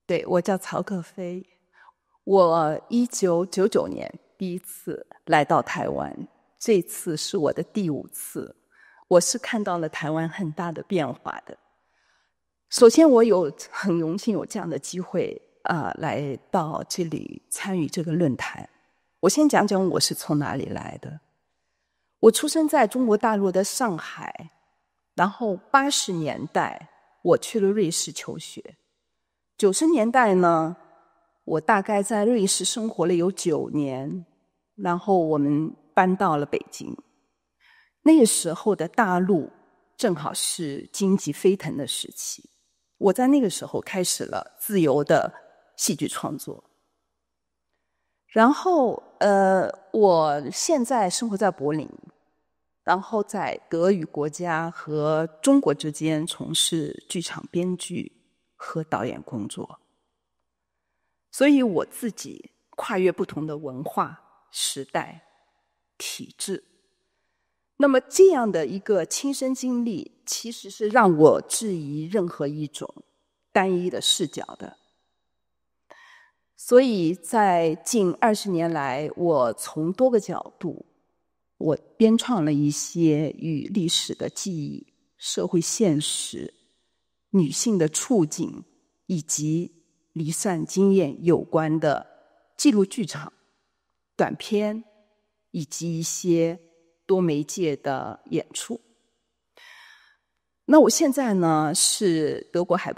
对，我叫曹可菲。我1999年第一次来到台湾，这次是我的第5次。我是看到了台湾很大的变化的。首先，我很荣幸有这样的机会来到这里参与这个论坛。我先讲讲我是从哪里来的。我出生在中国大陆的上海，然后80年代我去了瑞士求学。90年代呢，我大概在瑞士生活了有9年，然后我们搬到了北京。那个时候的大陆正好是经济飞腾的时期，我在那个时候开始了自由的戏剧创作。然后我现在生活在柏林，然后在德语国家和中国之间从事剧场编剧和导演工作。所以我自己跨越不同的文化、时代、体制。那么这样的一个亲身经历，其实是让我质疑任何一种单一的视角的。所以在近20年来，我从多个角度，我编创了一些与历史的记忆、社会现实、女性的处境以及离散经验有关的记录剧场、短片以及一些多媒介的演出。那我现在呢是德国海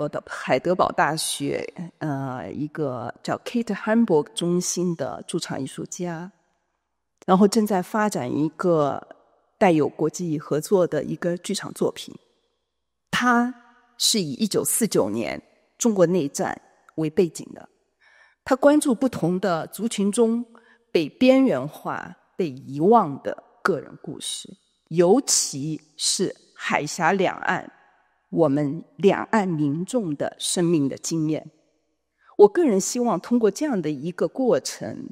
德堡大学一个叫 Kate Hamburg 中心的驻场艺术家，然后正在发展一个带有国际合作的一个剧场作品。它是以1949年中国内战为背景的，它关注不同的族群中被边缘化、被遗忘的个人故事，尤其是海峡两岸我们两岸民众的生命的经验。我个人希望通过这样的一个过程，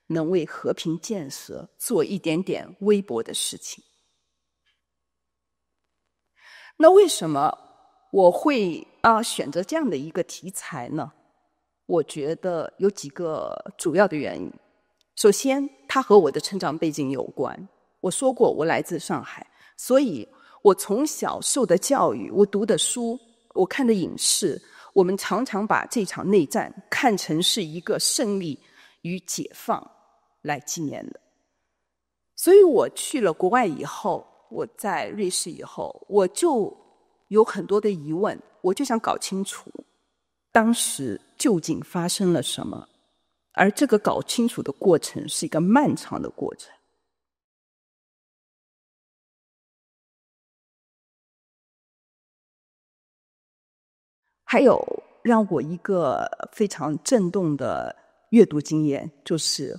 能为和平建设做一点点微薄的事情。那为什么我会选择这样的一个题材呢？我觉得有几个主要的原因。首先，它和我的成长背景有关。我说过，我来自上海，所以我从小受的教育，我读的书，我看的影视，我们常常把这场内战看成是一个胜利与解放来纪念的。所以我去了国外以后，我在瑞士以后，我就有很多的疑问，我就想搞清楚当时究竟发生了什么，而这个搞清楚的过程是一个漫长的过程。还有让我一个非常震动的阅读经验，就是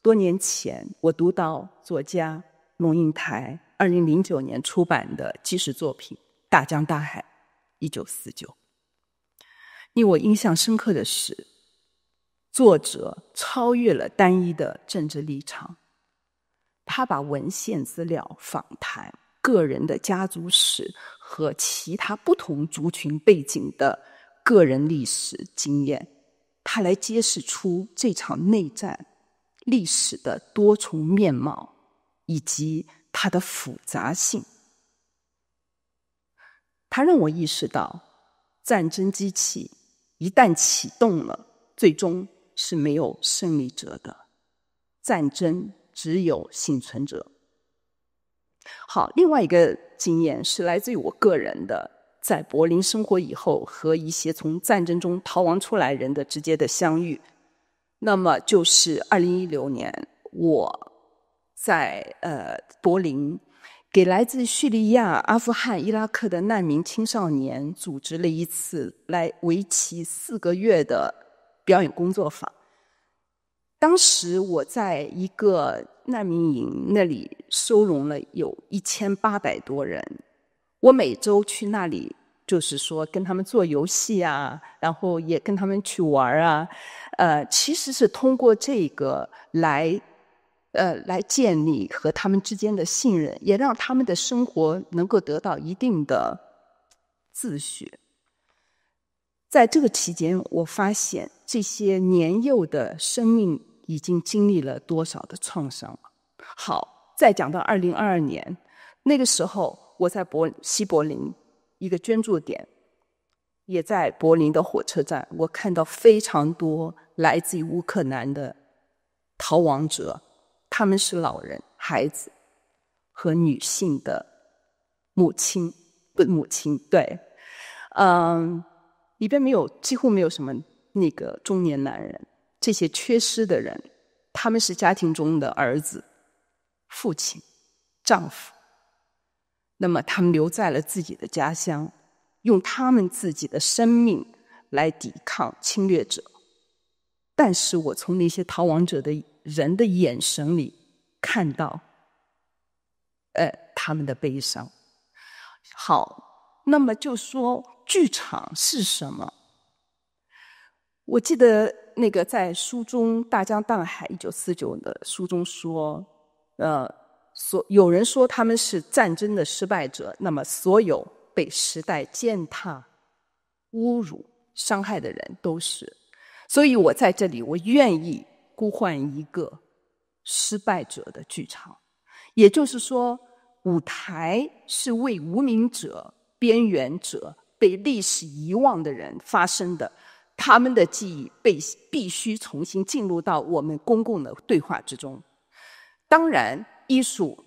多年前我读到作家龙应台2009年出版的纪实作品《大江大海1949》。令我印象深刻的是，作者超越了单一的政治立场，他把文献资料、访谈、个人的家族史和其他不同族群背景的个人历史经验，他来揭示出这场内战历史的多重面貌以及它的复杂性。他让我意识到，战争机器一旦启动了，最终是没有胜利者的，战争只有幸存者。好，另外一个经验是来自于我个人的，在柏林生活以后和一些从战争中逃亡出来人的直接的相遇。那么就是2016年，我在柏林给来自叙利亚、阿富汗、伊拉克的难民青少年组织了一次为期4个月的表演工作坊。当时我在一个难民营那里收容了有1800多人，我每周去那里，就是说跟他们做游戏啊，然后也跟他们去玩啊，其实是通过这个来建立和他们之间的信任，也让他们的生活能够得到一定的秩序。在这个期间，我发现这些年幼的生命已经经历了多少的创伤。好，再讲到2022年，那个时候我在西柏林一个捐助点，也在柏林的火车站，我看到非常多来自于乌克兰的逃亡者，他们是老人、孩子和女性的母亲，对，里边几乎没有什么那个中年男人，这些缺失的人，他们是家庭中的儿子、父亲、丈夫，那么他们留在了自己的家乡，用他们自己的生命来抵抗侵略者。但是我从那些逃亡者的人的眼神里看到他们的悲伤。好，那么就说剧场是什么？我记得那个在书中《大江大海1949》的书中说，有人说他们是战争的失败者，那么所有被时代践踏、侮辱、伤害的人都是。所以我在这里，我愿意呼唤一个失败者的剧场，也就是说，舞台是为无名者、边缘者、被历史遗忘的人发生的，他们的记忆必须重新进入到我们公共的对话之中。当然，艺术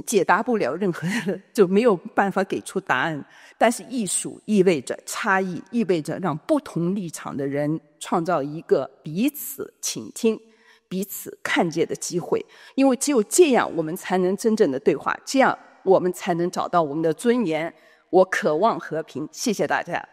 解答不了任何就没有办法给出答案，但是艺术意味着差异，意味着让不同立场的人创造一个彼此倾听、彼此看见的机会，因为只有这样我们才能真正的对话，这样我们才能找到我们的尊严。我渴望和平，谢谢大家。